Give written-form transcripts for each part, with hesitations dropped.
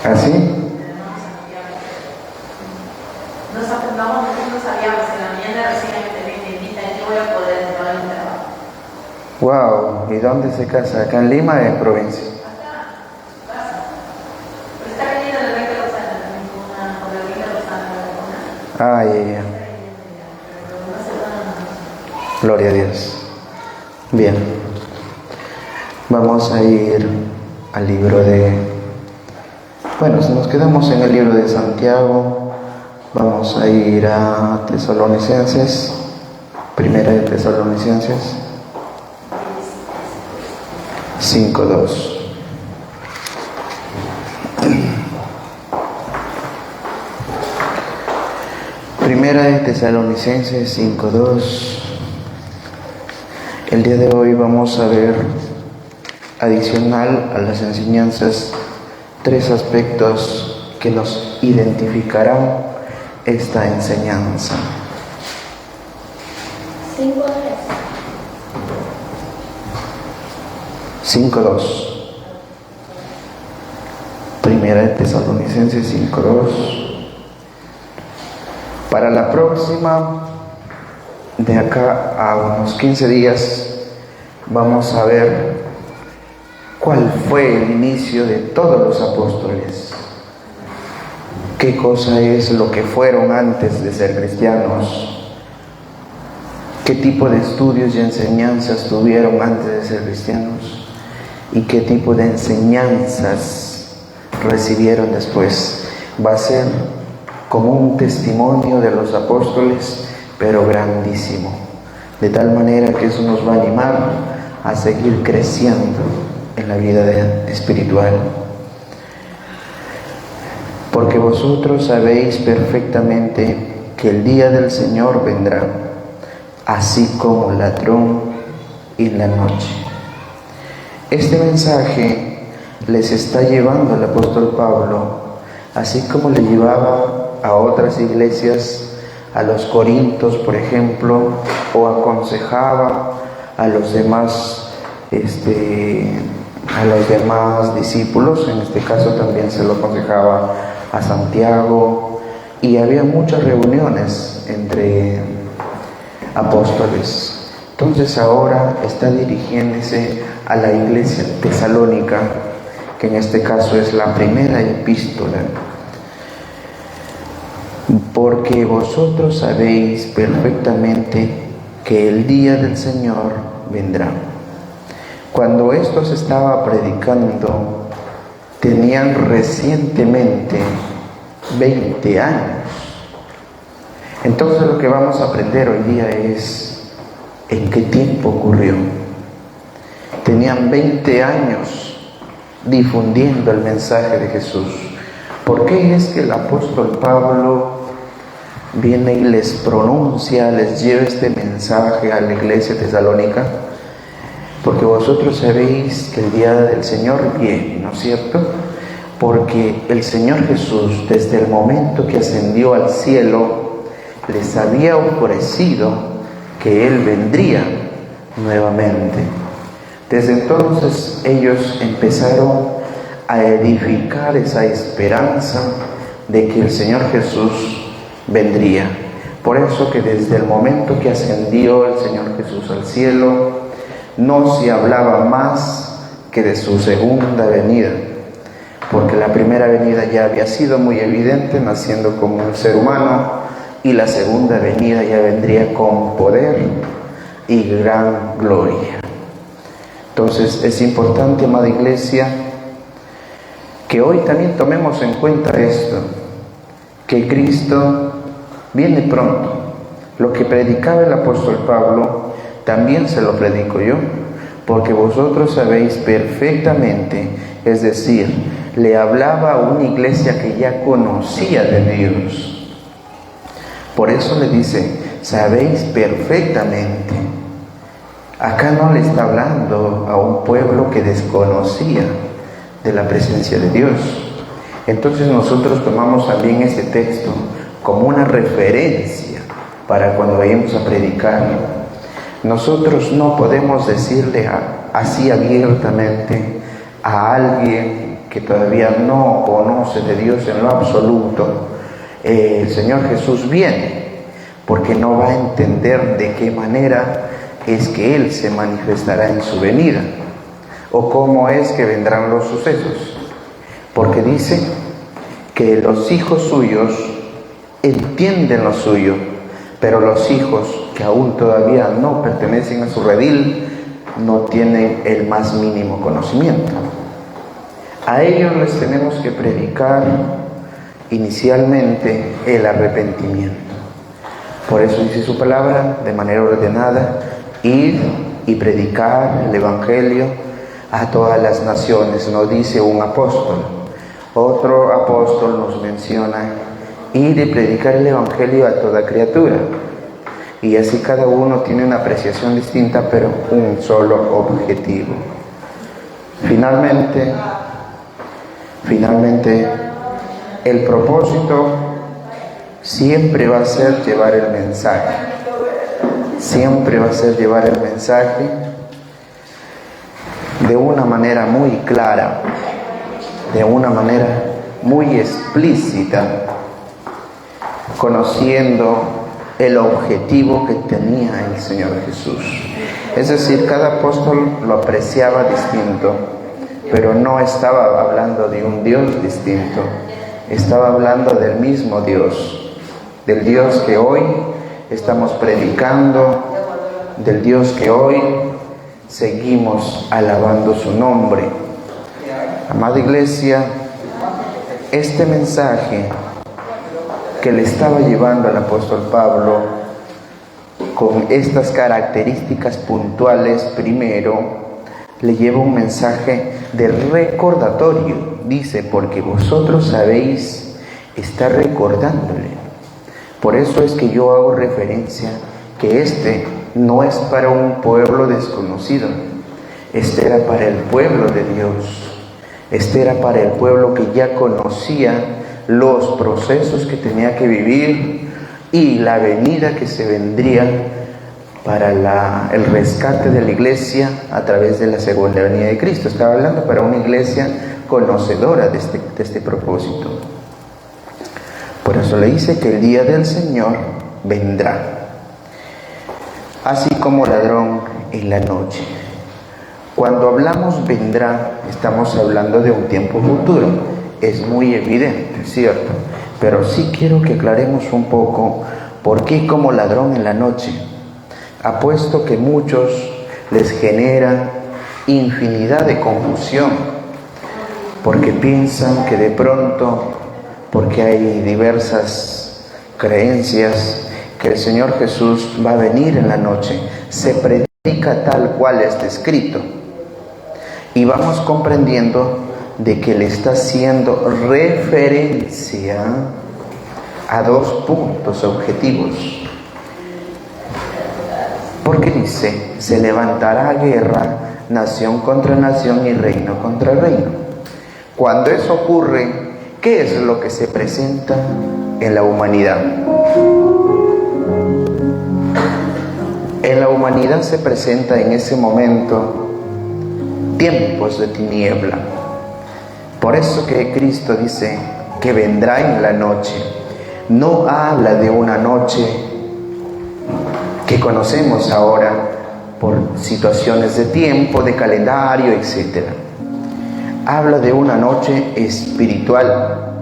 ¿Así? No sabíamos que en la mañana recién me invita y yo voy a poder entrar al trabajo. Wow, ¿y dónde se casa? ¿Acá en Lima o en provincia? Acá, casa. Pero está venido el rey de Rosana, con la reina Rosana. Ah, ya. Gloria a Dios. Bien. Vamos a ir al libro de... Bueno, si nos quedamos en el libro de Santiago, vamos a ir a Tesalonicenses, primera de Tesalonicenses 5:2. Primera de Tesalonicenses 5:2. El día de hoy vamos a ver, adicional a las enseñanzas, 3 aspectos que nos identificarán esta enseñanza. 5:2. Primera de Tesalonicenses 5:2. Para la próxima, de acá a unos 15 días, vamos a ver cuál fue el inicio de todos los apóstoles. ¿Qué cosa es lo que fueron antes de ser cristianos? ¿Qué tipo de estudios y enseñanzas tuvieron antes de ser cristianos? ¿Y qué tipo de enseñanzas recibieron después? Va a ser como un testimonio de los apóstoles, pero grandísimo. De tal manera que eso nos va a animar a seguir creciendo en la vida espiritual. Porque vosotros sabéis perfectamente que el día del Señor vendrá, así como ladrón en la noche. Este mensaje les está llevando el apóstol Pablo, así como le llevaba a otras iglesias, a los corintios, por ejemplo, o aconsejaba a los demás discípulos. En este caso también se lo aconsejaba a Santiago, y había muchas reuniones entre apóstoles. Entonces ahora está dirigiéndose a la iglesia tesalónica, que en este caso es la primera epístola. Porque vosotros sabéis perfectamente que el día del Señor vendrá. Cuando estos estaba predicando, tenían recientemente 20 años. Entonces lo que vamos a aprender hoy día es en qué tiempo ocurrió. Tenían 20 años difundiendo el mensaje de Jesús. ¿Por qué es que el apóstol Pablo viene y les pronuncia, les lleva este mensaje a la iglesia tesalónica? Porque vosotros sabéis que el día del Señor viene, ¿no es cierto? Porque el Señor Jesús, desde el momento que ascendió al cielo, les había ofrecido que Él vendría nuevamente. Desde entonces ellos empezaron a edificar esa esperanza de que el Señor Jesús vendría. Por eso que desde el momento que ascendió el Señor Jesús al cielo, no se hablaba más que de su segunda venida, porque la primera venida ya había sido muy evidente, naciendo como un ser humano, y la segunda venida ya vendría con poder y gran gloria. Entonces es importante, amada iglesia, que hoy también tomemos en cuenta esto, que Cristo viene pronto. Lo que predicaba el apóstol Pablo, también se lo predico yo, porque vosotros sabéis perfectamente, es decir, le hablaba a una iglesia que ya conocía de Dios. Por eso le dice, sabéis perfectamente. Acá no le está hablando a un pueblo que desconocía de la presencia de Dios. Entonces nosotros tomamos también este texto como una referencia para cuando vayamos a predicar. Nosotros no podemos decirle así abiertamente a alguien que todavía no conoce de Dios en lo absoluto, el Señor Jesús viene, porque no va a entender de qué manera es que Él se manifestará en su venida, o cómo es que vendrán los sucesos, porque dice que los hijos suyos entienden lo suyo, pero los hijos que aún todavía no pertenecen a su redil no tienen el más mínimo conocimiento. A ellos les tenemos que predicar inicialmente el arrepentimiento. Por eso dice su palabra de manera ordenada: id y predicar el Evangelio a todas las naciones. No dice un apóstol. Otro apóstol nos menciona: id y predicar el Evangelio a toda criatura. Y así cada uno tiene una apreciación distinta, pero un solo objetivo. Finalmente, el propósito siempre va a ser llevar el mensaje. Siempre va a ser llevar el mensaje de una manera muy clara, de una manera muy explícita, conociendo el objetivo que tenía el Señor Jesús. Es decir, cada apóstol lo apreciaba distinto, pero no estaba hablando de un Dios distinto, estaba hablando del mismo Dios, del Dios que hoy estamos predicando, del Dios que hoy seguimos alabando su nombre. Amada iglesia, este mensaje que le estaba llevando al apóstol Pablo, con estas características puntuales, primero, le lleva un mensaje de recordatorio. Dice: porque vosotros sabéis, está recordándole. Por eso es que yo hago referencia que este no es para un pueblo desconocido, este era para el pueblo de Dios, este era para el pueblo que ya conocía los procesos que tenía que vivir y la venida que se vendría para el rescate de la iglesia a través de la segunda venida de Cristo. Estaba hablando para una iglesia conocedora de este propósito. Por eso le dice que el día del Señor vendrá, así como ladrón en la noche. Cuando hablamos vendrá, estamos hablando de un tiempo futuro. Es muy evidente, ¿cierto? Pero sí quiero que aclaremos un poco por qué como ladrón en la noche. Apuesto que muchos les genera infinidad de confusión, porque piensan que de pronto, porque hay diversas creencias, que el Señor Jesús va a venir en la noche. Se predica tal cual está escrito. Y vamos comprendiendo de que le está haciendo referencia a dos puntos objetivos. Porque dice: se levantará guerra, nación contra nación y reino contra reino. Cuando eso ocurre, ¿qué es lo que se presenta en la humanidad? En la humanidad se presenta en ese momento tiempos de tiniebla. Por eso que Cristo dice que vendrá en la noche. No habla de una noche que conocemos ahora por situaciones de tiempo, de calendario, etc. Habla de una noche espiritual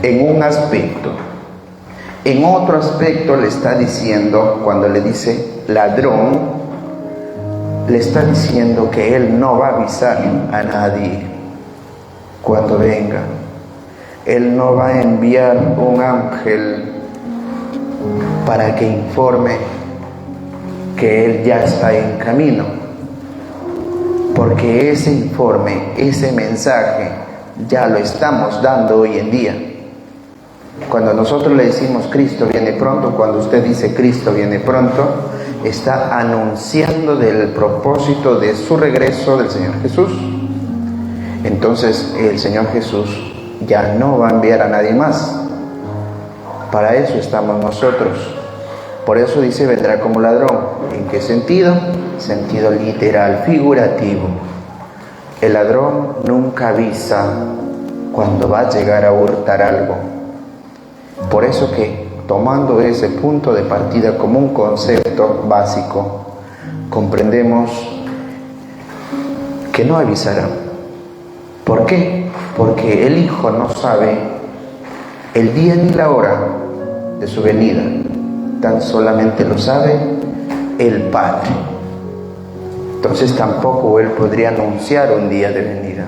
en un aspecto. En otro aspecto le está diciendo, cuando le dice ladrón, le está diciendo que Él no va a avisar a nadie cuando venga. Él no va a enviar un ángel para que informe que Él ya está en camino, porque ese informe, ese mensaje ya lo estamos dando hoy en día. Cuando nosotros le decimos Cristo viene pronto, cuando usted dice Cristo viene pronto, está anunciando del propósito de su regreso del Señor Jesús. Entonces el Señor Jesús ya no va a enviar a nadie más. Para eso estamos nosotros. Por eso dice vendrá como ladrón. ¿En qué sentido? Sentido literal, figurativo. El ladrón nunca avisa cuando va a llegar a hurtar algo. Por eso que, tomando ese punto de partida como un concepto básico, comprendemos que no avisará. ¿Por qué? Porque el Hijo no sabe el día ni la hora de su venida, tan solamente lo sabe el Padre. Entonces tampoco Él podría anunciar un día de venida.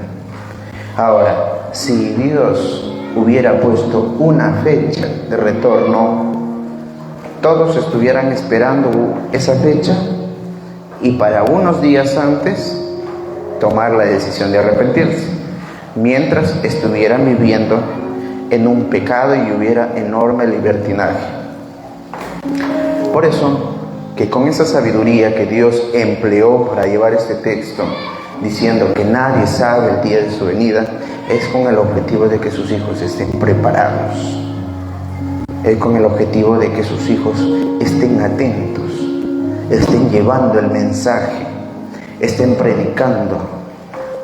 Ahora, si Dios hubiera puesto una fecha de retorno, todos estuvieran esperando esa fecha y para unos días antes tomar la decisión de arrepentirse, mientras estuvieran viviendo en un pecado y hubiera enorme libertinaje. Por eso, que con esa sabiduría que Dios empleó para llevar este texto, diciendo que nadie sabe el día de su venida, es con el objetivo de que sus hijos estén preparados. Es con el objetivo de que sus hijos estén atentos, estén llevando el mensaje, estén predicando,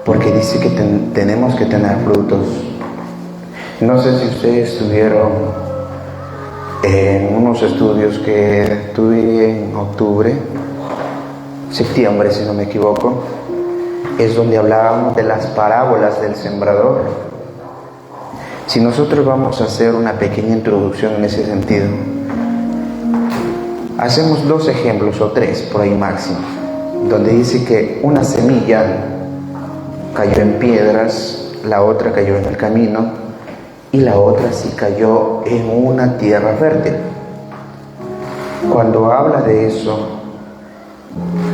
porque dice que tenemos que tener frutos. No sé si ustedes estuvieron en unos estudios que tuve en septiembre si no me equivoco, es donde hablábamos de las parábolas del sembrador. Si nosotros vamos a hacer una pequeña introducción en ese sentido, hacemos 2 ejemplos o 3 por ahí máximo, donde dice que una semilla cayó en piedras, la otra cayó en el camino y la otra sí cayó en una tierra fértil. Cuando habla de eso,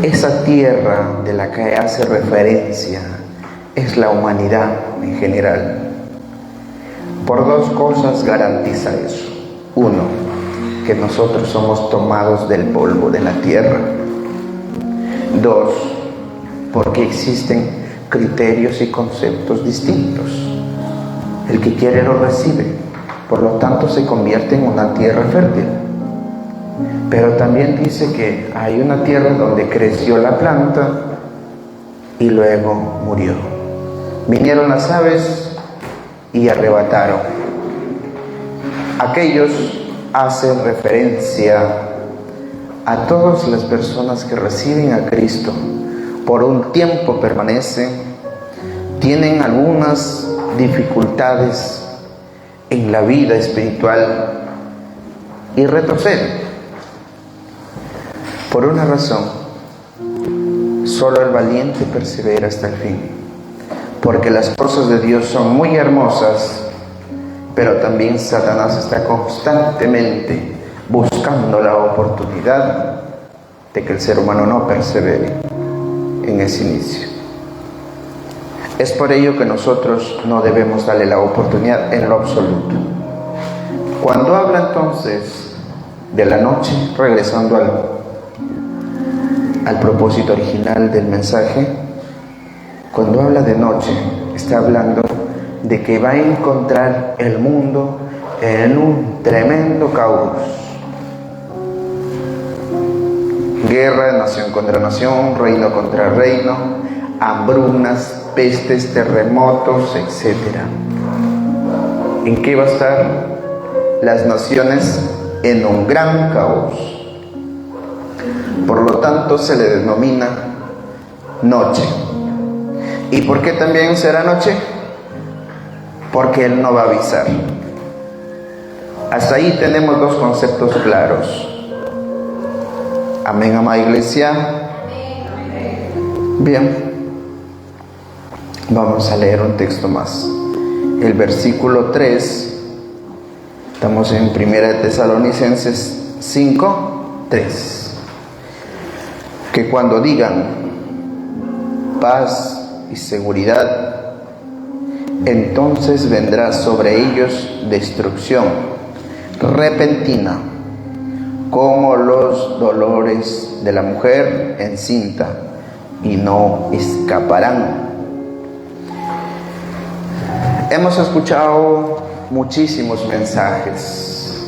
esa tierra de la que hace referencia es la humanidad en general. Por 2 cosas garantiza eso. 1, que nosotros somos tomados del polvo de la tierra. 2, porque existen criterios y conceptos distintos. El que quiere lo recibe, por lo tanto se convierte en una tierra fértil. Pero también dice que hay una tierra donde creció la planta y luego murió. Vinieron las aves y arrebataron. Aquellos hacen referencia a todas las personas que reciben a Cristo, por un tiempo permanecen, tienen algunas dificultades en la vida espiritual y retroceden. Por una razón, solo el valiente persevera hasta el fin, porque las cosas de Dios son muy hermosas, pero también Satanás está constantemente buscando la oportunidad de que el ser humano no persevere en ese inicio. Es por ello que nosotros no debemos darle la oportunidad en lo absoluto. Cuando habla entonces de la noche, regresando al propósito original del mensaje, cuando habla de noche, está hablando de que va a encontrar el mundo en un tremendo caos. Guerra, nación contra nación, reino contra reino, hambrunas, pestes, terremotos, etc. ¿En qué va a estar las naciones? En un gran caos. Por lo tanto se le denomina noche. ¿Y por qué también será noche? Porque Él no va a avisar. Hasta ahí tenemos 2 conceptos claros. Amén, amada iglesia. Bien, vamos a leer un texto más. El versículo 3, estamos en 1 Tesalonicenses 5:3. Que cuando digan paz y seguridad, entonces vendrá sobre ellos destrucción repentina, como los dolores de la mujer encinta, y no escaparán. Hemos escuchado muchísimos mensajes.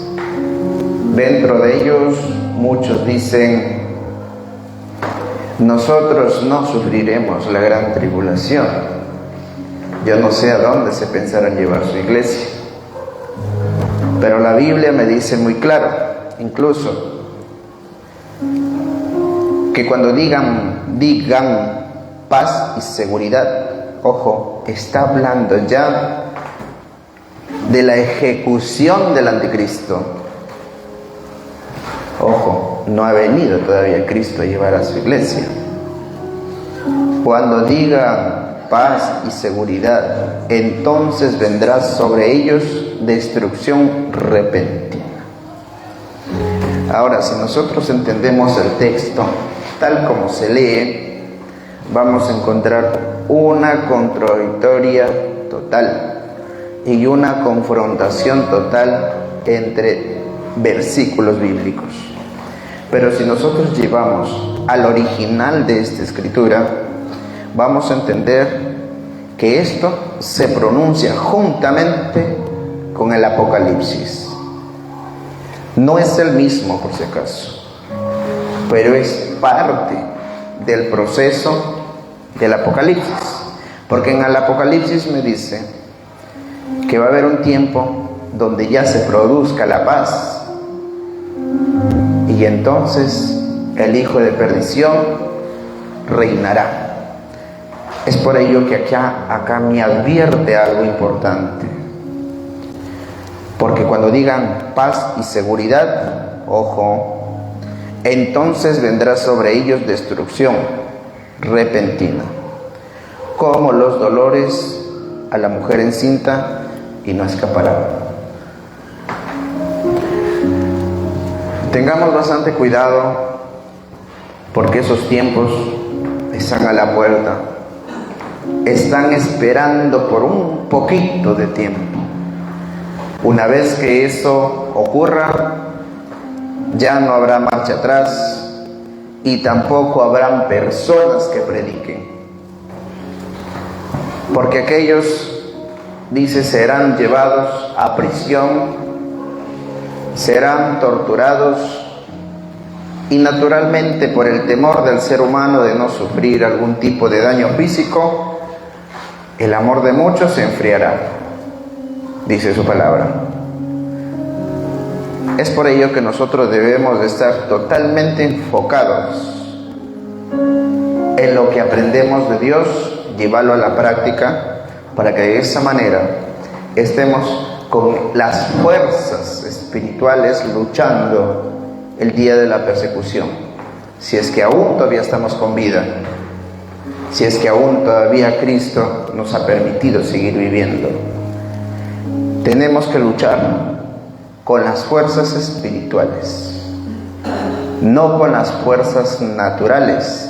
Dentro de ellos muchos dicen: nosotros no sufriremos la gran tribulación. yo no sé a dónde se pensarán llevar su iglesia. Pero la Biblia me dice muy claro, incluso, que cuando digan paz y seguridad, ojo, está hablando ya de la ejecución del anticristo. Ojo, no ha venido todavía Cristo a llevar a su iglesia. Cuando diga paz y seguridad, entonces vendrá sobre ellos destrucción repentina. Ahora, si nosotros entendemos el texto tal como se lee, vamos a encontrar una contradictoria total y una confrontación total entre versículos bíblicos. Pero si nosotros llevamos al original de esta escritura, vamos a entender que esto se pronuncia juntamente con el Apocalipsis. No es el mismo, por si acaso, pero es parte del proceso del Apocalipsis. Porque en el Apocalipsis me dice que va a haber un tiempo donde ya se produzca la paz, y entonces el hijo de perdición reinará. Es por ello que acá me advierte algo importante. Porque cuando digan paz y seguridad, ojo, entonces vendrá sobre ellos destrucción repentina, como los dolores a la mujer encinta, y no escaparán. Tengamos bastante cuidado, porque esos tiempos están a la puerta. Están esperando por un poquito de tiempo. Una vez que eso ocurra, ya no habrá marcha atrás y tampoco habrán personas que prediquen. Porque aquellos, dice, serán llevados a prisión, serán torturados, y naturalmente por el temor del ser humano de no sufrir algún tipo de daño físico, el amor de muchos se enfriará, dice su palabra. Es por ello que nosotros debemos de estar totalmente enfocados en lo que aprendemos de Dios, llevarlo a la práctica, para que de esa manera estemos con las fuerzas espirituales luchando el día de la persecución. Si es que aún todavía estamos con vida, si es que aún todavía Cristo nos ha permitido seguir viviendo, tenemos que luchar con las fuerzas espirituales, no con las fuerzas naturales,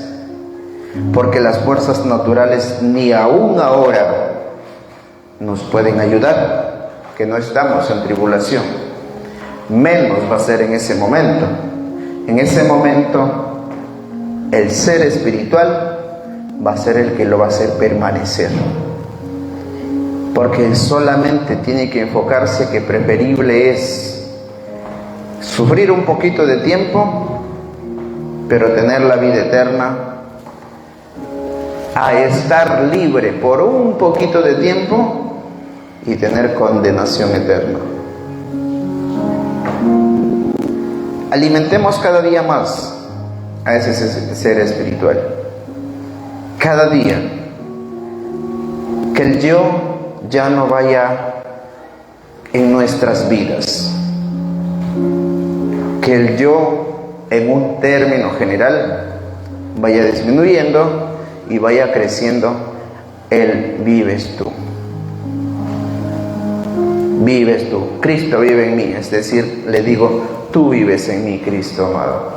porque las fuerzas naturales ni aún ahora nos pueden ayudar, que no estamos en tribulación. Menos va a ser en ese momento. En ese momento el ser espiritual va a ser el que lo va a hacer permanecer, porque solamente tiene que enfocarse que preferible es sufrir un poquito de tiempo, pero tener la vida eterna, a estar libre por un poquito de tiempo y tener condenación eterna. Alimentemos cada día más a ese ser espiritual. Cada día. Que el yo ya no vaya en nuestras vidas. Que el yo, en un término general, vaya disminuyendo y vaya creciendo el vives tú. Vives tú, Cristo vive en mí, es decir, le digo, tú vives en mí, Cristo amado.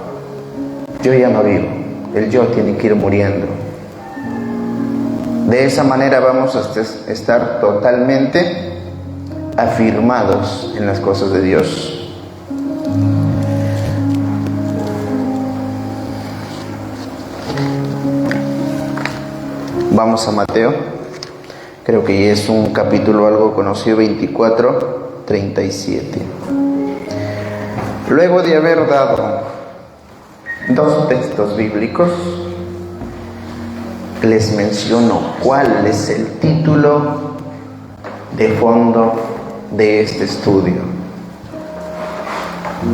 Yo ya no vivo, el yo tiene que ir muriendo. De esa manera vamos a estar totalmente afirmados en las cosas de Dios. Vamos a Mateo. Creo que es un capítulo algo conocido, 24, 37. Luego de haber dado dos textos bíblicos, les menciono cuál es el título de fondo de este estudio.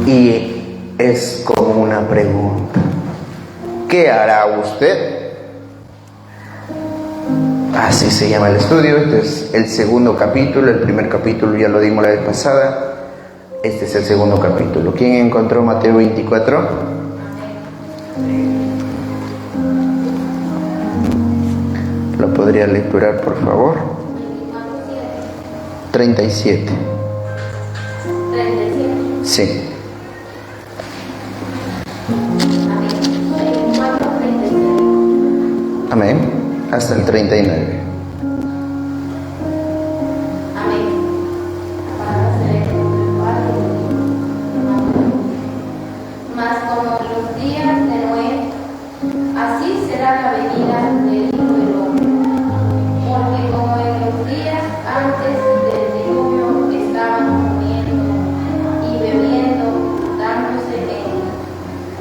Y es como una pregunta: ¿qué hará usted? Así se llama el estudio. Este es el segundo capítulo. El primer capítulo ya lo dimos la vez pasada. Este es el segundo capítulo. ¿Quién encontró Mateo 24? ¿Lo podría lecturar, por favor? 37. Sí. Amén. Hasta el 39. Mas como los días de Noé, así será la venida del Hijo del Hombre. Porque como en los días antes del diluvio estaban comiendo y bebiendo, dándose en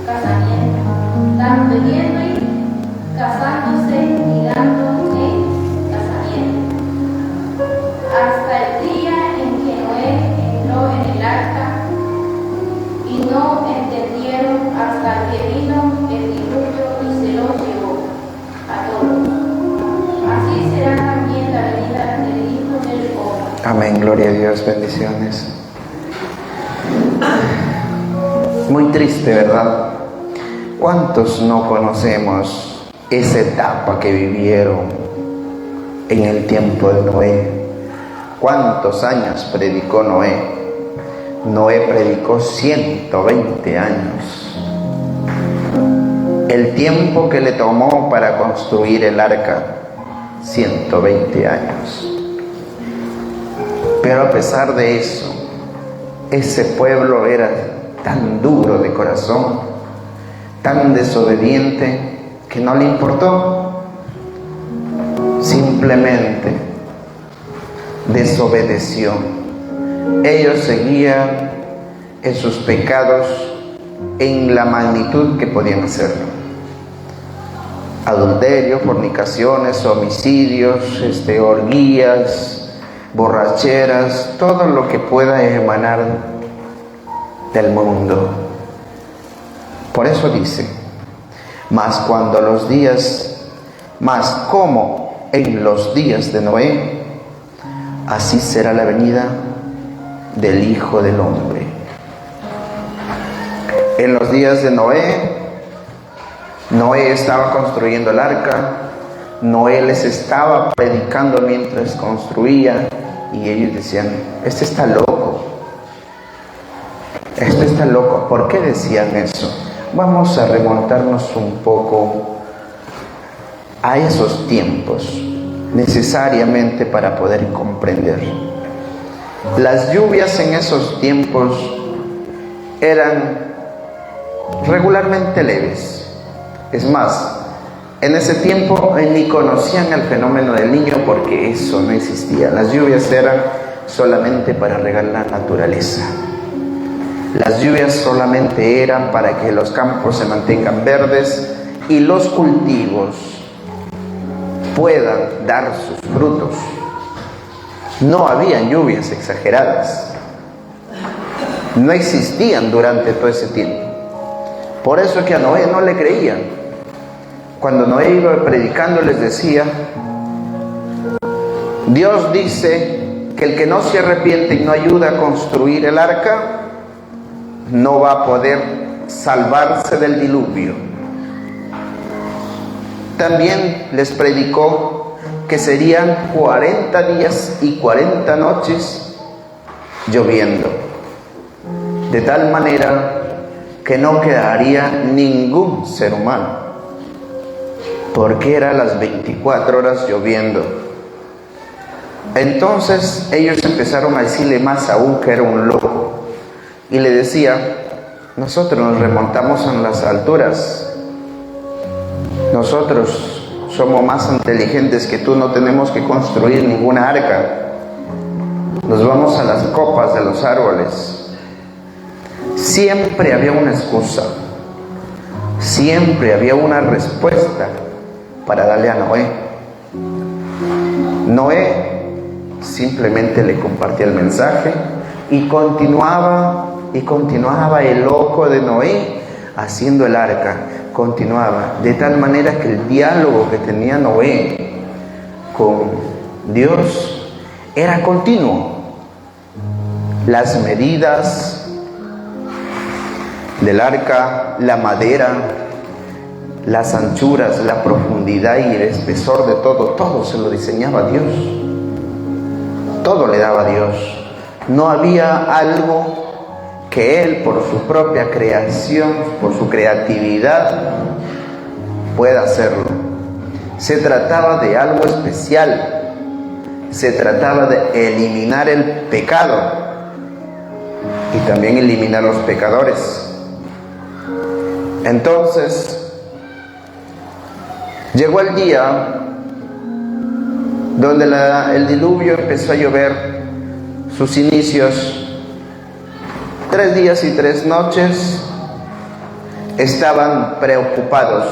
casamiento, bebiendo y casándose y dando en casamiento, hasta el día en que Noé entró en el arca, y no entendieron hasta que vino el diluvio y se los llevó a todos. Así será también la venida del Hijo del Hombre. Amén, gloria a Dios, bendiciones. Muy triste, ¿verdad? ¿Cuántos no conocemos esa etapa que vivieron en el tiempo de Noé? ¿Cuántos años predicó Noé? Noé predicó 120 años. El tiempo que le tomó para construir el arca, 120 años. Pero a pesar de eso, ese pueblo era tan duro de corazón, tan desobediente, que no le importó. Simplemente desobedeció. Ellos seguían en sus pecados en la magnitud que podían hacerlo. Adulterio, fornicaciones, homicidios, orgías, borracheras, todo lo que pueda emanar del mundo. Por eso dice: mas como en los días de Noé, así será la venida del Hijo del Hombre. En los días de Noé, Noé estaba construyendo el arca, Noé les estaba predicando mientras construía, y ellos decían: este está loco, este está loco. ¿Por qué decían eso? Vamos a remontarnos un poco a esos tiempos, necesariamente para poder comprender. Las lluvias en esos tiempos eran regularmente leves. Es más, en ese tiempo ni conocían el fenómeno del Niño, porque eso no existía. Las lluvias eran solamente para regar la naturaleza. Las lluvias solamente eran para que los campos se mantengan verdes y los cultivos puedan dar sus frutos. No habían lluvias exageradas. No existían durante todo ese tiempo. Por eso que a Noé no le creían. Cuando Noé iba predicando les decía: Dios dice que el que no se arrepiente y no ayuda a construir el arca no va a poder salvarse del diluvio. También les predicó que serían 40 días y 40 noches lloviendo, de tal manera que no quedaría ningún ser humano, porque eran las 24 horas lloviendo. Entonces ellos empezaron a decirle más aún que era un loco, y le decía: nosotros nos remontamos en las alturas, nosotros somos más inteligentes que tú, no tenemos que construir ninguna arca, nos vamos a las copas de los árboles. Siempre había una excusa, siempre había una respuesta para darle a Noé. Noé simplemente le compartía el mensaje y continuaba el ojo de Noé haciendo el arca. Continuaba, de tal manera que el diálogo que tenía Noé con Dios era continuo. Las medidas del arca, la madera, las anchuras, la profundidad y el espesor de todo se lo diseñaba Dios. Todo le daba Dios. No había algo que Él, por su propia creación, por su creatividad, pueda hacerlo. Se trataba de algo especial. Se trataba de eliminar el pecado y también eliminar los pecadores. Entonces, llegó el día donde el diluvio empezó a llover, sus inicios. 3 días y 3 noches estaban preocupados.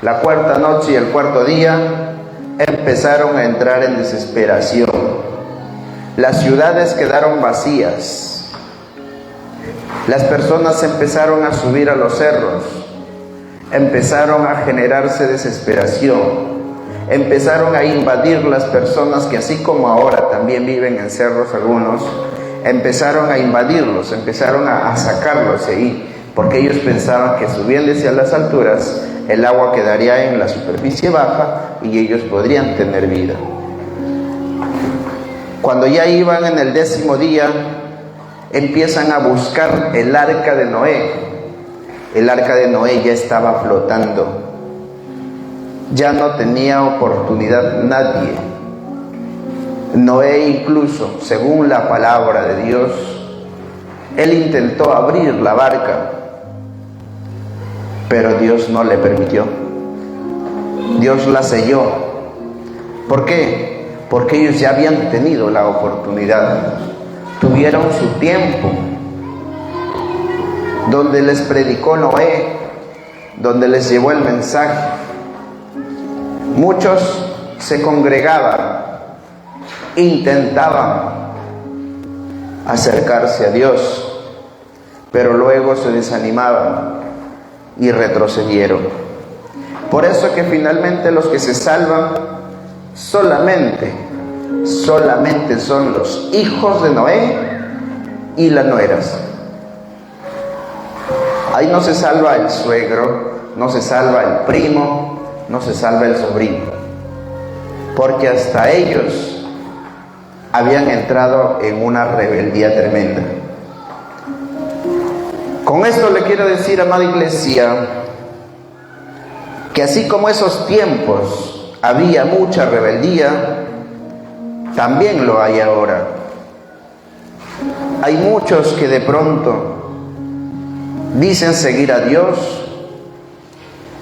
La cuarta noche y el cuarto día empezaron a entrar en desesperación. Las ciudades quedaron vacías. Las personas empezaron a subir a los cerros. Empezaron a generarse desesperación. Empezaron a invadir las personas que, así como ahora también viven en cerros algunos, empezaron a invadirlos, empezaron a sacarlos de ahí, porque ellos pensaban que subiéndose a las alturas el agua quedaría en la superficie baja y ellos podrían tener vida. Cuando ya iban en el 10º día, empiezan a buscar el arca de Noé. El arca de Noé ya estaba flotando. Ya no tenía oportunidad nadie. Noé incluso, según la palabra de Dios, él intentó abrir la barca, pero Dios no le permitió. Dios la selló. ¿Por qué? Porque ellos ya habían tenido la oportunidad. Tuvieron su tiempo, donde les predicó Noé, donde les llevó el mensaje. Muchos se congregaban, intentaban acercarse a Dios, pero luego se desanimaban y retrocedieron. Por eso que finalmente los que se salvan solamente son los hijos de Noé y las nueras. Ahí no se salva el suegro, no se salva el primo, no se salva el sobrino, porque hasta ellos habían entrado en una rebeldía tremenda. Con esto le quiero decir, amada iglesia, que así como esos tiempos había mucha rebeldía, también lo hay ahora. Hay muchos que de pronto dicen seguir a Dios,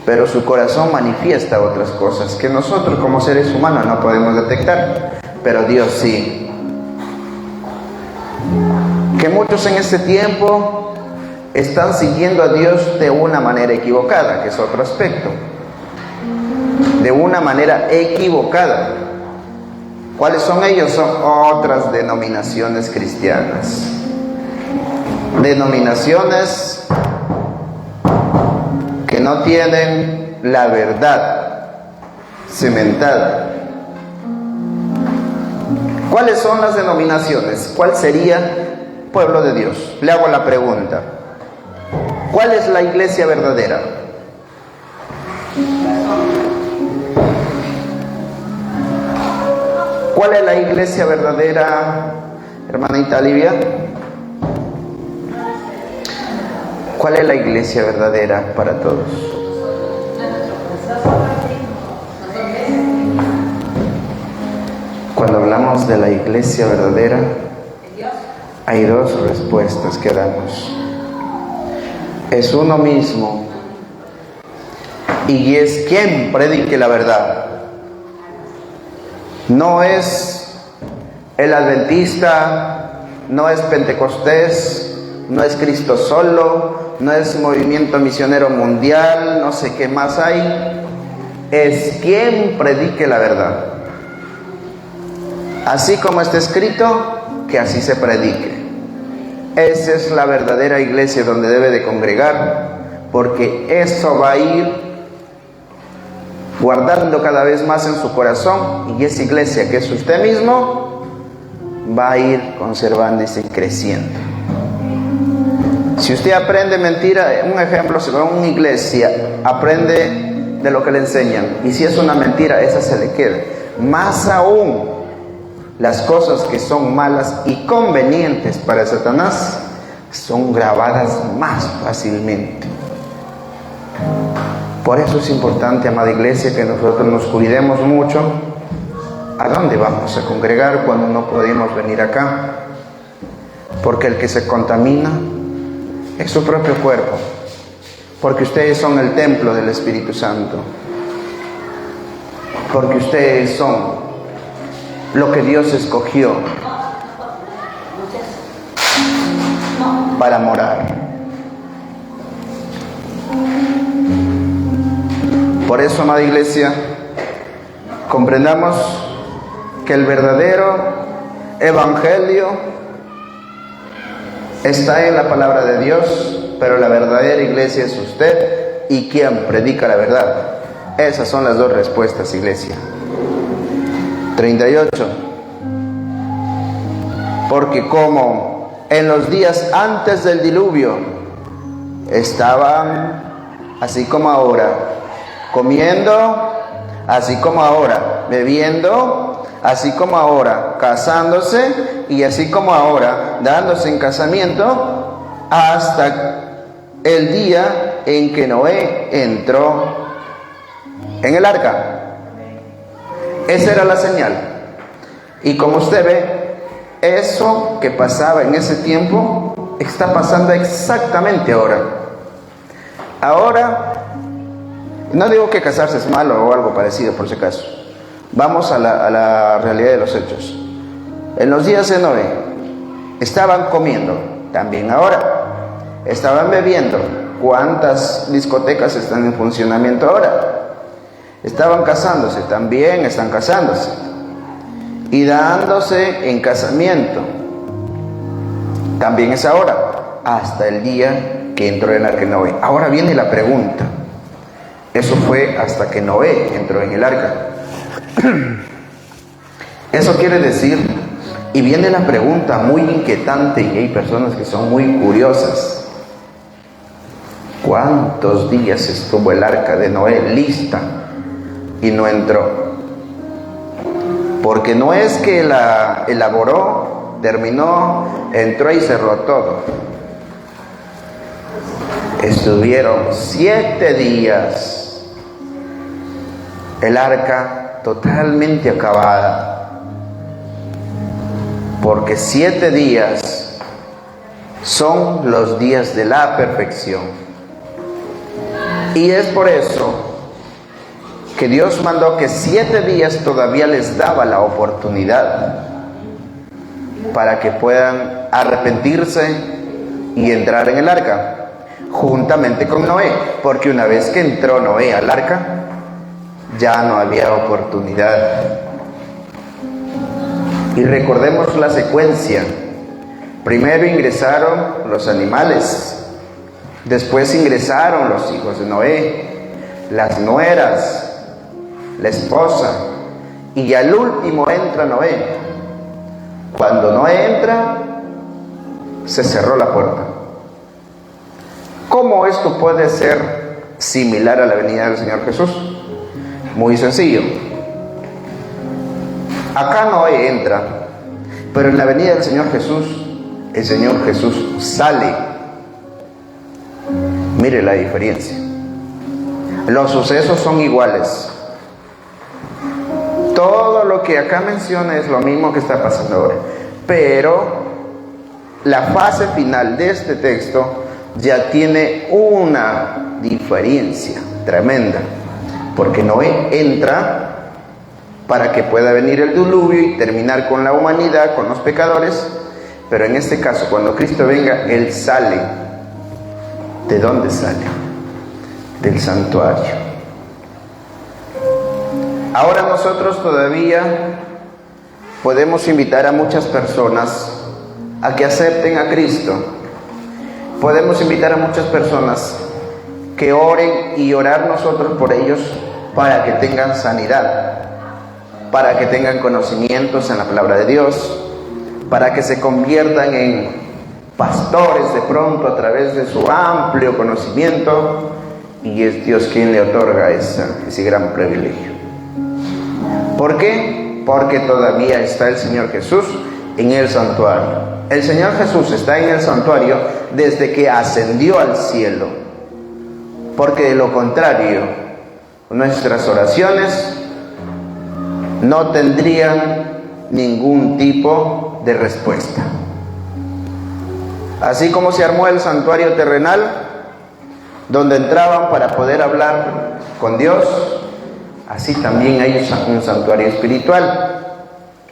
pero su corazón manifiesta otras cosas que nosotros como seres humanos no podemos detectar, pero Dios sí. Que muchos en este tiempo están siguiendo a Dios de una manera equivocada, que es otro aspecto. De una manera equivocada. ¿Cuáles son ellos? Son otras denominaciones cristianas. Denominaciones que no tienen la verdad cimentada. ¿Cuáles son las denominaciones? ¿Cuál sería pueblo de Dios? Le hago la pregunta. ¿Cuál es la iglesia verdadera? ¿Cuál es la iglesia verdadera, hermanita Livia? ¿Cuál es la iglesia verdadera para todos? Cuando hablamos de la iglesia verdadera, hay 2 respuestas que damos. Es uno mismo y es quien predique la verdad. No es el adventista, no es Pentecostés, no es Cristo solo, no es movimiento misionero mundial, no sé qué más hay. Es quien predique la verdad. así como está escrito, que así se predique. Esa es la verdadera iglesia donde debe de congregar, porque eso va a ir guardando cada vez más en su corazón, y esa iglesia que es usted mismo va a ir conservándose y creciendo. Si usted aprende mentira, un ejemplo, si va a una iglesia, aprende de lo que le enseñan, y si es una mentira, esa se le queda. Más aún, las cosas que son malas y convenientes para Satanás son grabadas más fácilmente. Por eso es importante, amada iglesia, que nosotros nos cuidemos mucho. ¿A dónde vamos a congregar cuando no podemos venir acá? Porque el que se contamina es su propio cuerpo, porque ustedes son el templo del Espíritu Santo, porque ustedes son lo que Dios escogió para morar. Por eso, amada iglesia, comprendamos que el verdadero evangelio está en la palabra de Dios, pero la verdadera iglesia es usted y quien predica la verdad. Esas son las dos respuestas, iglesia. 38. Porque como en los días antes del diluvio estaban, así como ahora, comiendo, así como ahora, bebiendo, así como ahora, casándose, y así como ahora, dándose en casamiento, hasta el día en que Noé entró en el arca. Esa era la señal. Y como usted ve, eso que pasaba en ese tiempo está pasando exactamente ahora. Ahora, no digo que casarse es malo o algo parecido, por si acaso. Vamos a la realidad de los hechos. En los días de Noé estaban comiendo, también ahora. Estaban bebiendo. ¿Cuántas discotecas están en funcionamiento ahora? Estaban casándose, también están casándose. Y dándose en casamiento, también es ahora, hasta el día que entró en el arca Noé. Ahora viene la pregunta. Eso fue hasta que Noé entró en el arca. Eso quiere decir, y viene la pregunta muy inquietante, y hay personas que son muy curiosas. ¿Cuántos días estuvo el arca de Noé lista y no entró? Porque no es que la elaboró, terminó, entró y cerró todo. Estuvieron 7 días el arca totalmente acabada, porque 7 días son los días de la perfección. Y es por eso que Dios mandó que 7 días todavía les daba la oportunidad para que puedan arrepentirse y entrar en el arca, juntamente con Noé, porque una vez que entró Noé al arca, ya no había oportunidad. Y recordemos la secuencia. Primero ingresaron los animales, después ingresaron los hijos de Noé, las nueras, la esposa, y al último entra Noé. Cuando Noé entra, se cerró la puerta. ¿Cómo esto puede ser similar a la venida del Señor Jesús? Muy sencillo. Acá Noé entra, pero en la venida del Señor Jesús, el Señor Jesús sale. Mire la diferencia. Los sucesos son iguales. Todo lo que acá menciona es lo mismo que está pasando ahora. Pero la fase final de este texto ya tiene una diferencia tremenda. Porque Noé entra para que pueda venir el diluvio y terminar con la humanidad, con los pecadores. Pero en este caso, cuando Cristo venga, Él sale. ¿De dónde sale? Del santuario. Ahora nosotros todavía podemos invitar a muchas personas a que acepten a Cristo. Podemos invitar a muchas personas que oren y orar nosotros por ellos para que tengan sanidad, para que tengan conocimientos en la palabra de Dios, para que se conviertan en pastores de pronto a través de su amplio conocimiento, y es Dios quien le otorga ese gran privilegio. ¿Por qué? Porque todavía está el Señor Jesús en el santuario. El Señor Jesús está en el santuario desde que ascendió al cielo, porque de lo contrario, nuestras oraciones no tendrían ningún tipo de respuesta. Así como se armó el santuario terrenal, donde entraban para poder hablar con Dios, así también hay un santuario espiritual,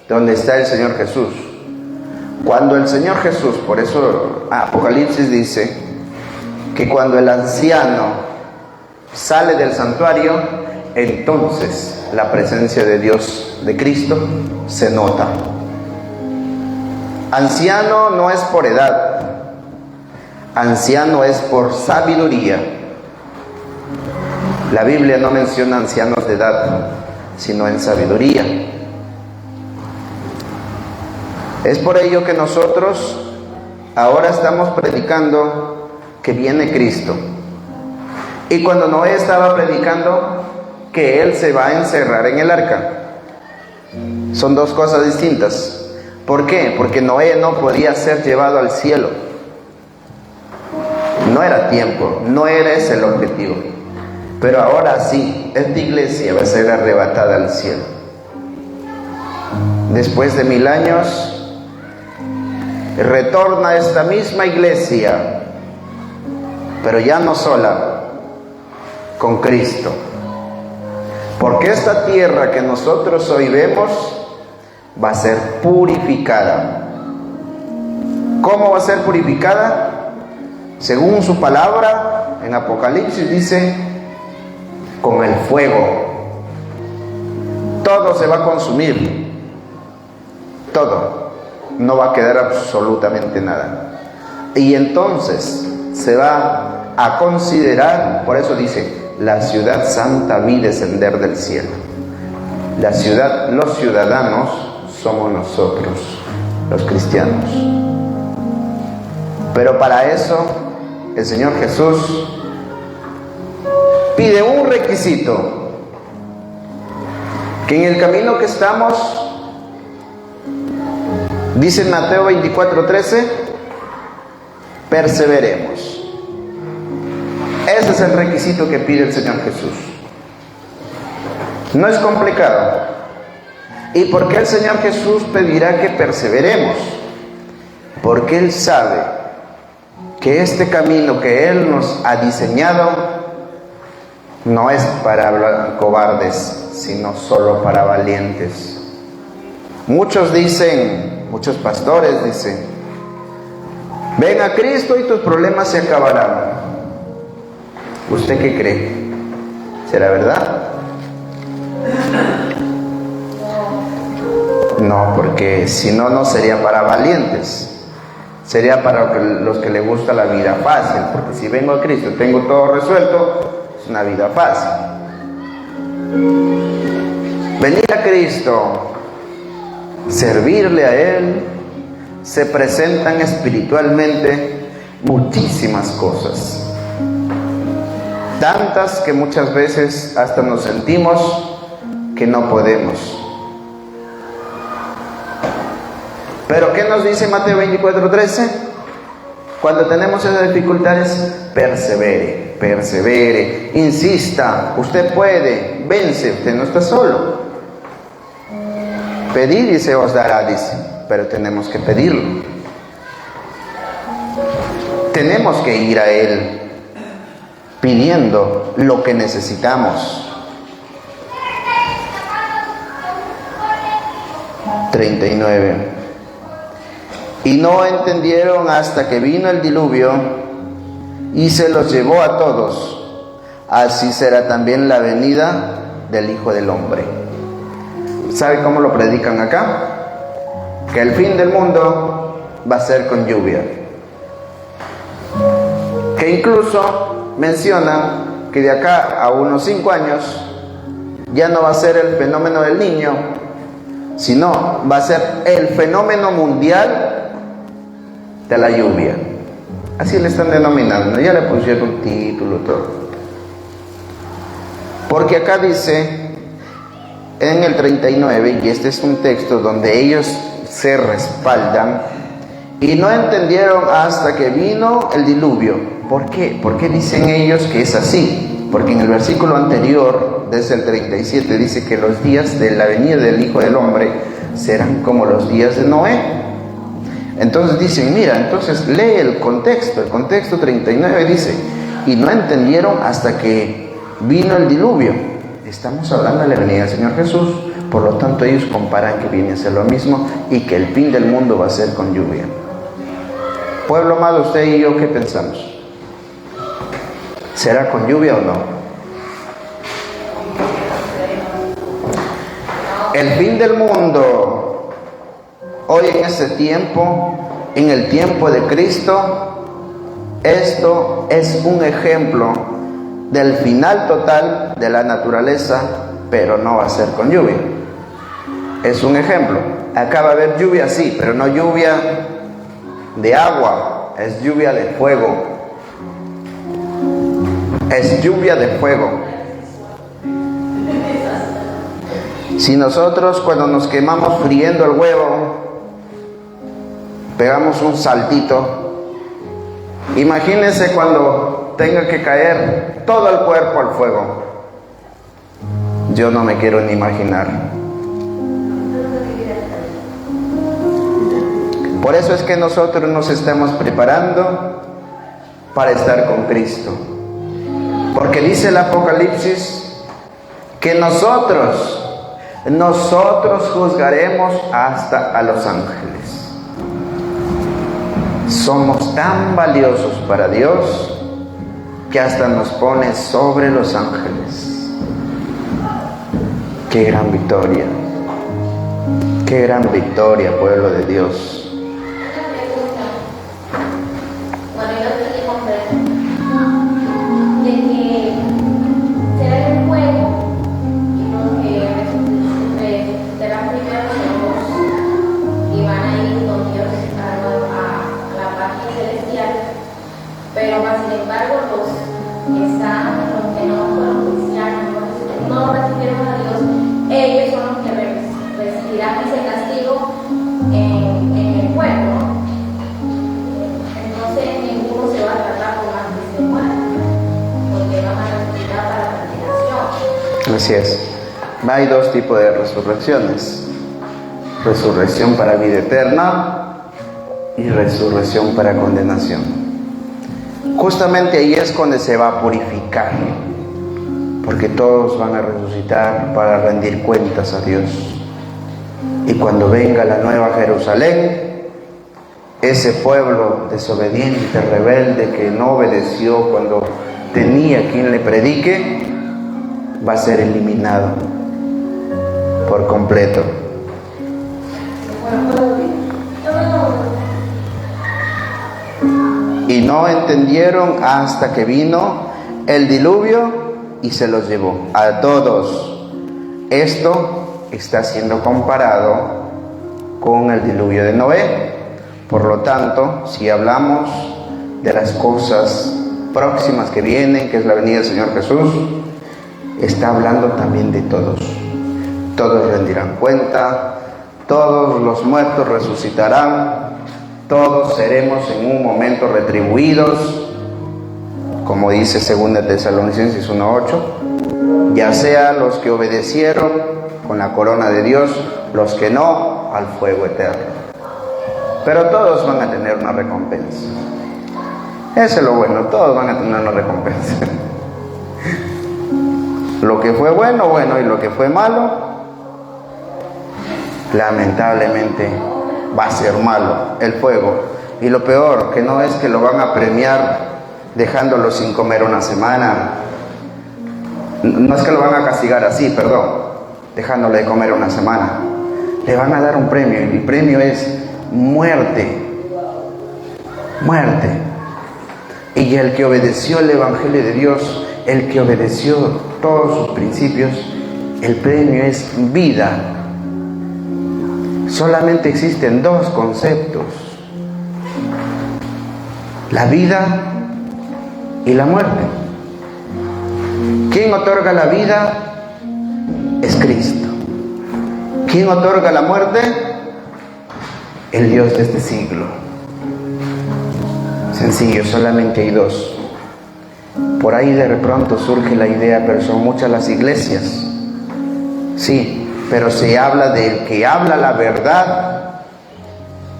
donde está el Señor Jesús. Cuando el Señor Jesús, por eso Apocalipsis dice que cuando el anciano sale del santuario, entonces la presencia de Dios, de Cristo, se nota. Anciano no es por edad, anciano es por sabiduría. La Biblia no menciona ancianos de edad, sino en sabiduría. Es por ello que nosotros ahora estamos predicando que viene Cristo. Y cuando Noé estaba predicando que él se va a encerrar en el arca. Son dos cosas distintas. ¿Por qué? Porque Noé no podía ser llevado al cielo. No era tiempo, no era ese el objetivo. Pero ahora sí, esta iglesia va a ser arrebatada al cielo. Después de 1000 años, retorna esta misma iglesia, pero ya no sola, con Cristo. Porque esta tierra que nosotros hoy vemos va a ser purificada. ¿Cómo va a ser purificada? Según su palabra, en Apocalipsis dice, con el fuego. Todo se va a consumir. Todo. No va a quedar absolutamente nada. Y entonces se va a considerar, por eso dice, la ciudad santa vi descender del cielo. La ciudad, los ciudadanos somos nosotros, los cristianos. Pero para eso el Señor Jesús pide un requisito, que en el camino que estamos, dice en Mateo 24:13, perseveremos. Ese es el requisito que pide el Señor Jesús. No es complicado. ¿Y por qué el Señor Jesús pedirá que perseveremos? Porque Él sabe que este camino que Él nos ha diseñado no es para cobardes, sino solo para valientes. Muchos dicen, muchos pastores dicen, ven a Cristo y tus problemas se acabarán. ¿Usted qué cree? ¿Será verdad? No, porque si no, no sería para valientes. Sería para los que les gusta la vida fácil. Porque si vengo a Cristo y tengo todo resuelto, es una vida fácil. Venir a Cristo, servirle a Él, se presentan espiritualmente muchísimas cosas. Tantas que muchas veces hasta nos sentimos que no podemos. Pero ¿qué nos dice Mateo 24:13? Cuando tenemos esas dificultades, persevere, persevere, insista, usted puede, vence, usted no está solo. Pedid y se os dará, dice, pero tenemos que pedirlo. Tenemos que ir a Él pidiendo lo que necesitamos. 39. Y no entendieron hasta que vino el diluvio y se los llevó a todos. Así será también la venida del Hijo del Hombre. ¿Sabe cómo lo predican acá? que el fin del mundo va a ser con lluvia. Que incluso menciona que de acá a unos 5 años ya no va a ser el fenómeno del niño, sino va a ser el fenómeno mundial de la lluvia. Así le están denominando, ya le pusieron un título, todo. Porque acá dice en el 39, y este es un texto donde ellos se respaldan, y no entendieron hasta que vino el diluvio. ¿Por qué? ¿Por qué dicen ellos que es así? Porque en el versículo anterior, desde el 37, dice que los días de la venida del Hijo del Hombre serán como los días de Noé. Entonces dicen, mira, entonces lee el contexto 39 dice, y no entendieron hasta que vino el diluvio. Estamos hablando de la venida del Señor Jesús, por lo tanto ellos comparan que viene a ser lo mismo y que el fin del mundo va a ser con lluvia. Pueblo amado, usted y yo, ¿qué pensamos? ¿Será con lluvia o no? El fin del mundo, hoy en ese tiempo, en el tiempo de Cristo, esto es un ejemplo del final total de la naturaleza, pero no va a ser con lluvia. Es un ejemplo. Acá va a haber lluvia, sí, pero no lluvia de agua, es lluvia de fuego. Es lluvia de fuego. Si nosotros cuando nos quemamos friendo el huevo, pegamos un saltito, imagínense cuando tenga que caer todo el cuerpo al fuego. Yo no me quiero ni imaginar. Por eso es que nosotros nos estamos preparando para estar con Cristo. Porque dice el Apocalipsis que nosotros juzgaremos hasta a los ángeles. Somos tan valiosos para Dios que hasta nos pone sobre los ángeles. ¡Qué gran victoria! ¡Qué gran victoria, pueblo de Dios! Así es. Hay dos tipos de resurrecciones: resurrección para vida eterna y resurrección para condenación. Justamente ahí es donde se va a purificar, porque todos van a resucitar para rendir cuentas a Dios. Y cuando venga la nueva Jerusalén, ese pueblo desobediente, rebelde, que no obedeció cuando tenía quien le predique, va a ser eliminado por completo. Y no entendieron hasta que vino el diluvio y se los llevó a todos. Esto está siendo comparado con el diluvio de Noé. Por lo tanto, si hablamos de las cosas próximas que vienen, que es la venida del Señor Jesús, está hablando también de todos. Todos rendirán cuenta, todos los muertos resucitarán, todos seremos en un momento retribuidos, como dice 2 Tesalonicenses 1:8, ya sea los que obedecieron con la corona de Dios, los que no, al fuego eterno. Pero todos van a tener una recompensa. Eso es lo bueno, todos van a tener una recompensa. Lo que fue bueno, bueno, y lo que fue malo, lamentablemente va a ser malo, el fuego. Y lo peor, que no es que lo van a premiar dejándolo sin comer una semana, no es que lo van a castigar así, perdón, dejándole de comer una semana, le van a dar un premio. El premio es muerte. Muerte. Y el que obedeció el Evangelio de Dios, el que obedeció todos sus principios, el premio es vida. Solamente existen dos conceptos: la vida y la muerte. ¿Quién otorga la vida? Es Cristo. ¿Quién otorga la muerte? El Dios de este siglo. Sencillo, solamente hay dos. Por ahí de pronto surge la idea, pero son muchas las iglesias. Sí, pero se habla del que habla la verdad,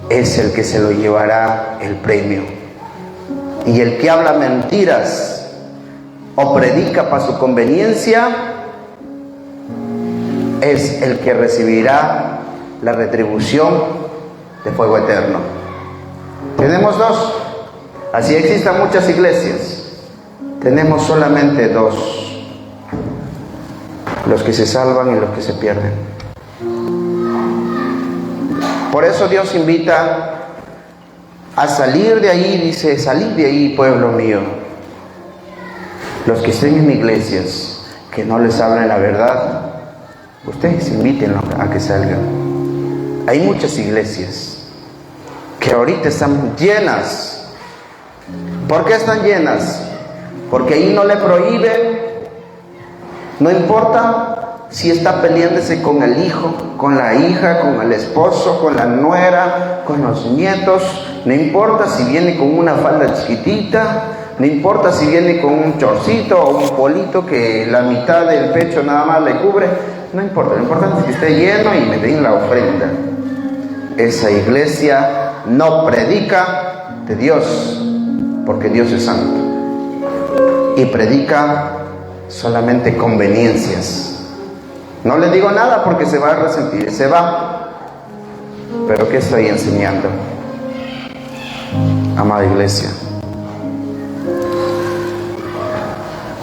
es el que se lo llevará el premio. Y el que habla mentiras o predica para su conveniencia, es el que recibirá la retribución de fuego eterno. Tenemos dos. Así existan muchas iglesias, tenemos solamente dos: los que se salvan y los que se pierden. Por eso Dios invita a salir de ahí, dice: salid de ahí, pueblo mío. Los que estén en iglesias que no les hablan la verdad, ustedes invítenlos a que salgan. Hay muchas iglesias que ahorita están llenas. ¿Por qué están llenas? Porque ahí no le prohíben. No importa si está peleándose con el hijo, con la hija, con el esposo, con la nuera, con los nietos. No importa si viene con una falda chiquitita. No importa si viene con un chorcito o un polito que la mitad del pecho nada más le cubre. No importa, lo importante es que esté lleno y me den la ofrenda. Esa iglesia no predica de Dios, porque Dios es santo, y predica solamente conveniencias. No le digo nada porque se va a resentir, se va. Pero ¿qué estoy enseñando? Amada iglesia,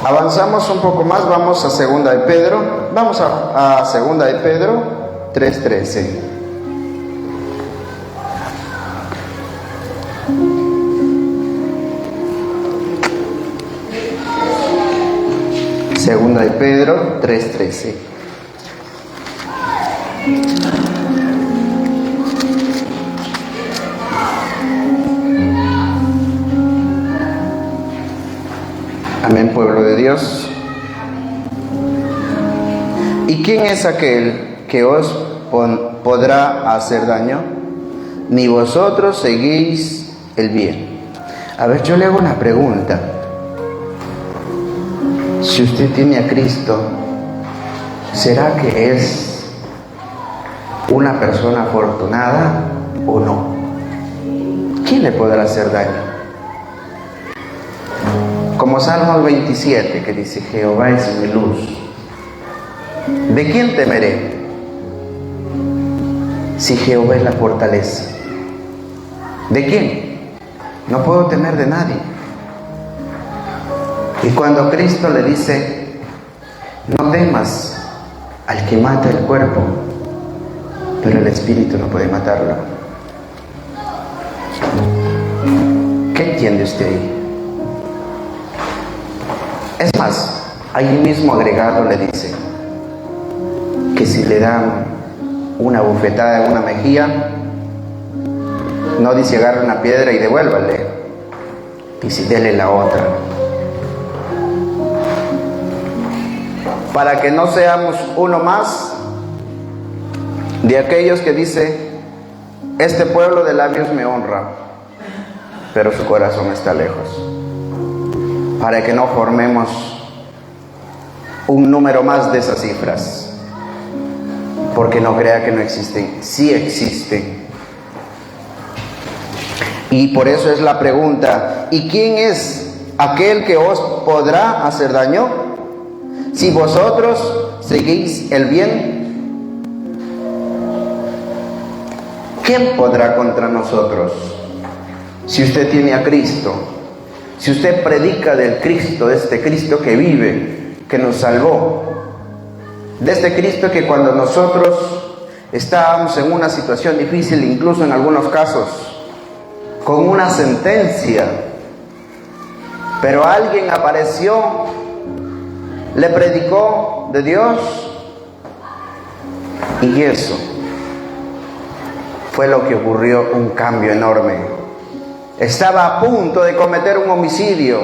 avanzamos un poco más, vamos a 2 de Pedro, vamos a 2 de Pedro 3:13. Segunda de Pedro 3:13. Amén, pueblo de Dios. ¿Y quién es aquel que os podrá hacer daño? Ni vosotros seguís el bien. A ver, yo le hago una pregunta. Si usted tiene a Cristo, ¿será que es una persona afortunada o no? ¿Quién le podrá hacer daño? Como Salmos 27, que dice: Jehová es mi luz, ¿de quién temeré? Si Jehová es la fortaleza, ¿de quién? No puedo temer de nadie. Y cuando Cristo le dice: no temas al que mata el cuerpo, pero el espíritu no puede matarlo, ¿qué entiende usted ahí? Es más, ahí mismo agregado le dice que si le dan una bofetada en una mejilla, no dice agarre una piedra y devuélvale, dice dele la otra. Para que no seamos uno más de aquellos que dice: este pueblo de labios me honra, pero su corazón está lejos. Para que no formemos un número más de esas cifras, porque no crea que no existen, sí existen. Y por eso es la pregunta: ¿y quién es aquel que os podrá hacer daño? Si vosotros seguís el bien, ¿quién podrá contra nosotros? Si usted tiene a Cristo, si usted predica del Cristo, de este Cristo que vive, que nos salvó, de este Cristo que cuando nosotros estábamos en una situación difícil, incluso en algunos casos, con una sentencia. Pero alguien apareció, le predicó de Dios, y eso fue lo que ocurrió, un cambio enorme. Estaba a punto de cometer un homicidio,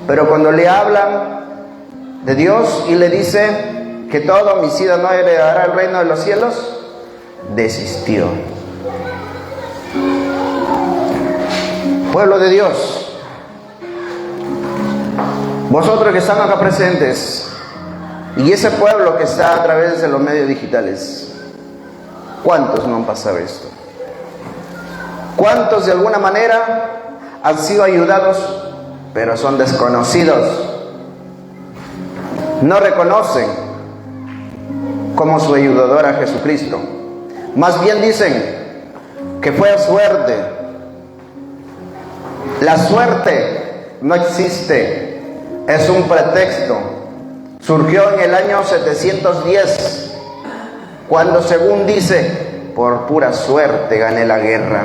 pero cuando le hablan de Dios y le dice que todo homicida no heredará el reino de los cielos, desistió. Pueblo de Dios, vosotros que están acá presentes, y ese pueblo que está a través de los medios digitales, ¿cuántos no han pasado esto? ¿Cuántos de alguna manera han sido ayudados, pero son desconocidos? No reconocen como su ayudador a Jesucristo. Más bien dicen que fue suerte. La suerte no existe, es un pretexto. Surgió en el año 710, cuando, según dice, por pura suerte gané la guerra.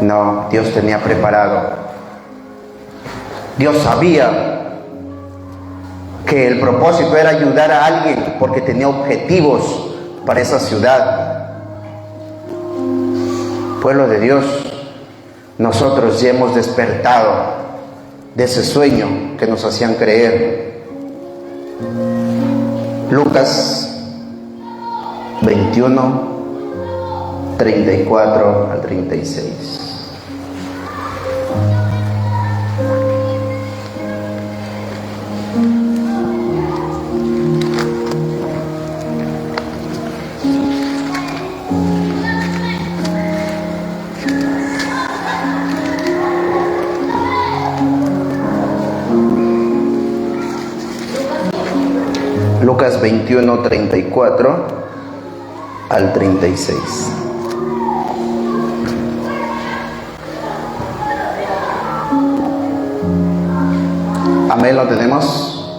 No, Dios tenía preparado. Dios sabía que el propósito era ayudar a alguien, porque tenía objetivos para esa ciudad. Pueblo de Dios, nosotros ya hemos despertado de ese sueño que nos hacían creer. Lucas 21, 34 al 36. Lucas 21, 34 al 36. Amén, ¿lo tenemos?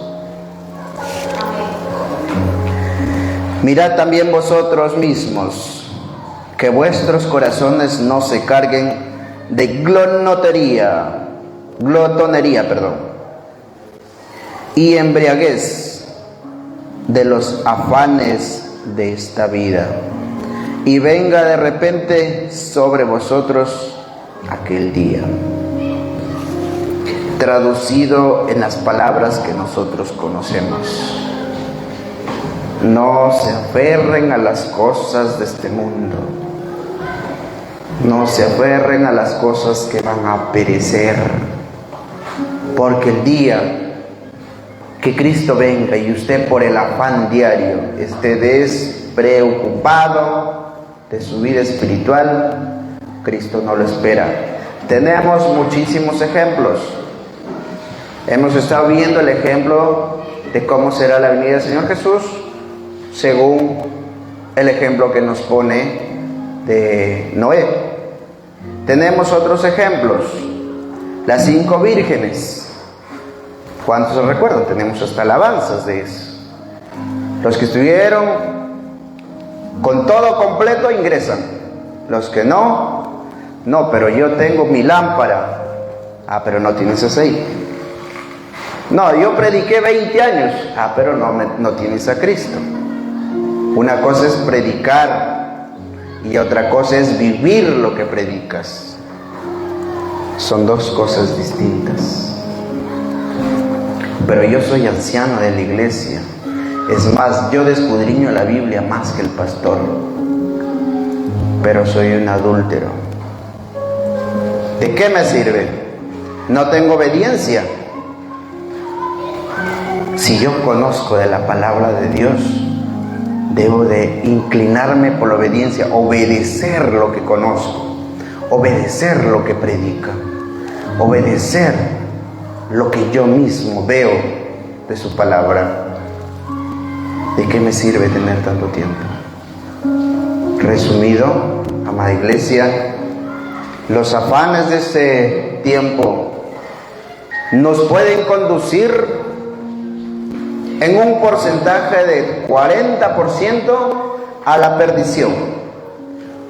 Mirad también vosotros mismos, que vuestros corazones no se carguen de glotonería, y embriaguez de los afanes de esta vida, y venga de repente sobre vosotros aquel día. Traducido en las palabras que nosotros conocemos: no se aferren a las cosas de este mundo, no se aferren a las cosas que van a perecer, porque el día que Cristo venga y usted, por el afán diario, esté despreocupado de su vida espiritual, Cristo no lo espera. Tenemos muchísimos ejemplos. Hemos estado viendo el ejemplo de cómo será la venida del Señor Jesús, según el ejemplo que nos pone de Noé. Tenemos otros ejemplos: las 5 vírgenes. ¿Cuántos se recuerdan? Tenemos hasta alabanzas de eso. Los que estuvieron con todo completo ingresan. Los que no, pero yo tengo mi lámpara. Ah, pero no tienes aceite. No, yo prediqué 20 años. Ah, pero no tienes a Cristo. Una cosa es predicar y otra cosa es vivir lo que predicas. Son dos cosas distintas. Pero yo soy anciano de la iglesia. Es más, yo escudriño la Biblia más que el pastor. Pero soy un adúltero. ¿De qué me sirve? No tengo obediencia. Si yo conozco de la palabra de Dios, debo de inclinarme por la obediencia, obedecer lo que conozco, obedecer lo que predica, obedecer lo que yo mismo veo de su palabra. ¿De qué me sirve tener tanto tiempo? Resumido, amada iglesia, los afanes de este tiempo nos pueden conducir en un porcentaje de 40% a la perdición.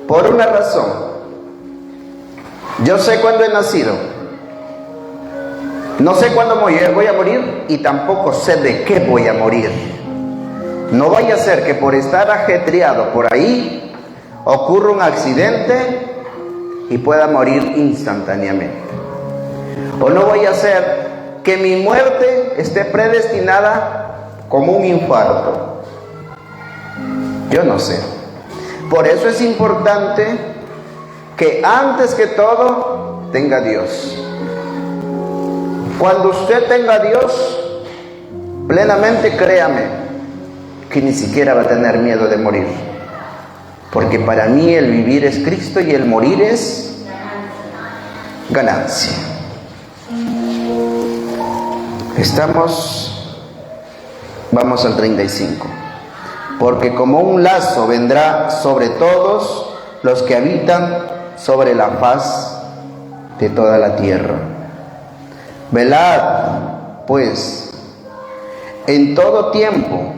Por una razón: yo sé cuándo he nacido, no sé cuándo voy a morir y tampoco sé de qué voy a morir. No vaya a ser que por estar ajetreado por ahí ocurra un accidente y pueda morir instantáneamente. O no vaya a ser que mi muerte esté predestinada como un infarto. Yo no sé. Por eso es importante que antes que todo tenga a Dios. Cuando usted tenga a Dios plenamente, créame que ni siquiera va a tener miedo de morir. Porque para mí el vivir es Cristo y el morir es ganancia. Vamos al 35. Porque como un lazo vendrá sobre todos los que habitan sobre la faz de toda la tierra. Velad, pues, en todo tiempo,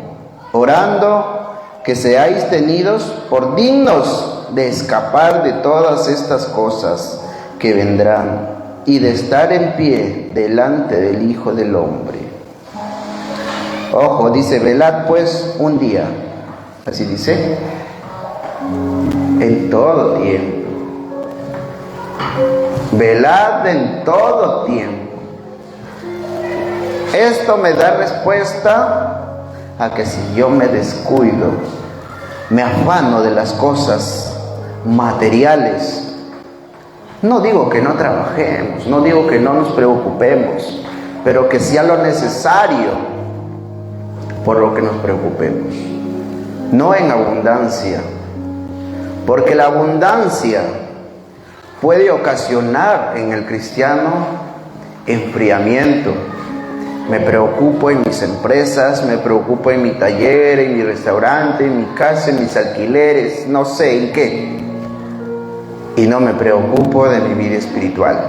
orando que seáis tenidos por dignos de escapar de todas estas cosas que vendrán y de estar en pie delante del Hijo del Hombre. Ojo, dice, velad pues un día. Así dice, en todo tiempo. Velad en todo tiempo. Esto me da respuesta a que si yo me descuido, me afano de las cosas materiales, no digo que no trabajemos, no digo que no nos preocupemos, pero que sea lo necesario por lo que nos preocupemos, no en abundancia, porque la abundancia puede ocasionar en el cristiano enfriamiento. Me preocupo en mis empresas, me preocupo en mi taller, en mi restaurante, en mi casa, en mis alquileres, no sé en qué. Y no me preocupo de mi vida espiritual.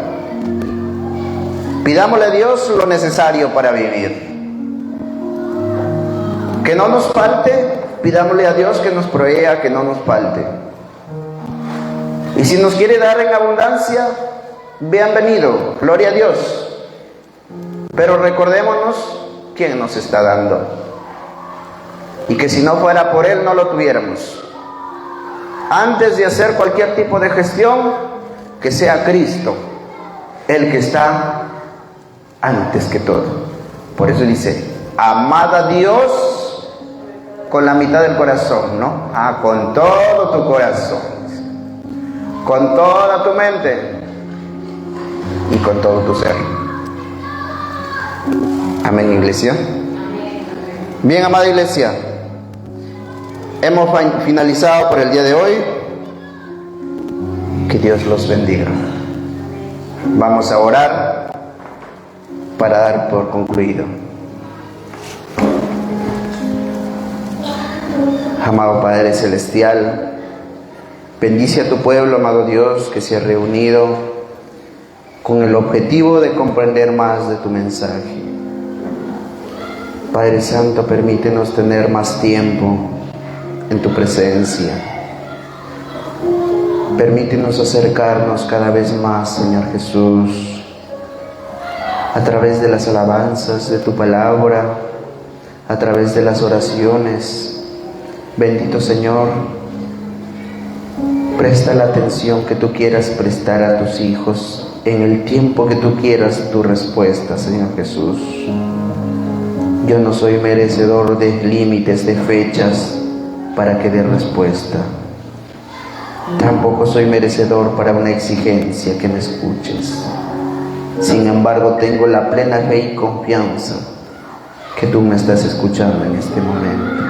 Pidámosle a Dios lo necesario para vivir. Que no nos falte, pidámosle a Dios que nos provea, que no nos falte. Y si nos quiere dar en abundancia, bienvenido, gloria a Dios. Pero recordémonos quién nos está dando. Y que si no fuera por Él, no lo tuviéramos. Antes de hacer cualquier tipo de gestión, que sea Cristo el que está antes que todo. Por eso dice, amad a Dios con la mitad del corazón, ¿no? Con todo tu corazón, con toda tu mente y con todo tu ser. Amén, iglesia. Bien, amada iglesia, hemos finalizado por el día de hoy. Que Dios los bendiga. Vamos a orar para dar por concluido. Amado Padre Celestial, bendice a tu pueblo, amado Dios, que se ha reunido con el objetivo de comprender más de tu mensaje. Padre Santo, permítenos tener más tiempo en tu presencia. Permítenos acercarnos cada vez más, Señor Jesús, a través de las alabanzas de tu palabra, a través de las oraciones. Bendito Señor, presta la atención que tú quieras prestar a tus hijos en el tiempo que tú quieras tu respuesta, Señor Jesús. Yo no soy merecedor de límites, de fechas para que dé respuesta. Tampoco soy merecedor para una exigencia que me escuches. Sin embargo, tengo la plena fe y confianza que tú me estás escuchando en este momento.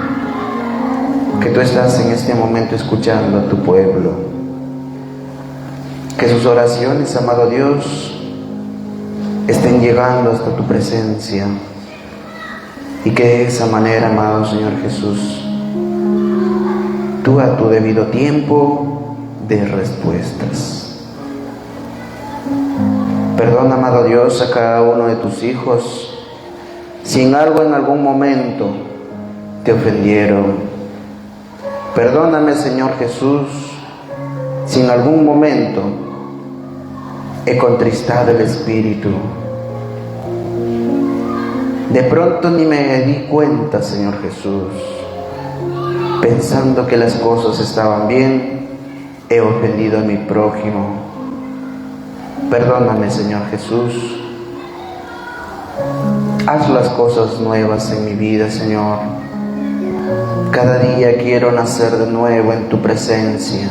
Que tú estás en este momento escuchando a tu pueblo. Que sus oraciones, amado Dios, estén llegando hasta tu presencia. Y que de esa manera, amado Señor Jesús, tú a tu debido tiempo des respuestas. Perdona, amado Dios, a cada uno de tus hijos Si en algo en algún momento te ofendieron, perdóname, Señor Jesús, si en algún momento he contristado el espíritu. De pronto ni me di cuenta, Señor Jesús, pensando que las cosas estaban bien, he ofendido a mi prójimo. Perdóname, Señor Jesús. Haz las cosas nuevas en mi vida, Señor. Cada día quiero nacer de nuevo en tu presencia.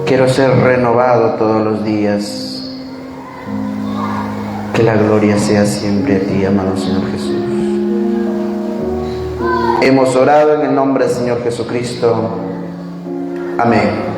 Quiero ser renovado todos los días. Que la gloria sea siempre a ti, amado Señor Jesús. Hemos orado en el nombre del Señor Jesucristo. Amén.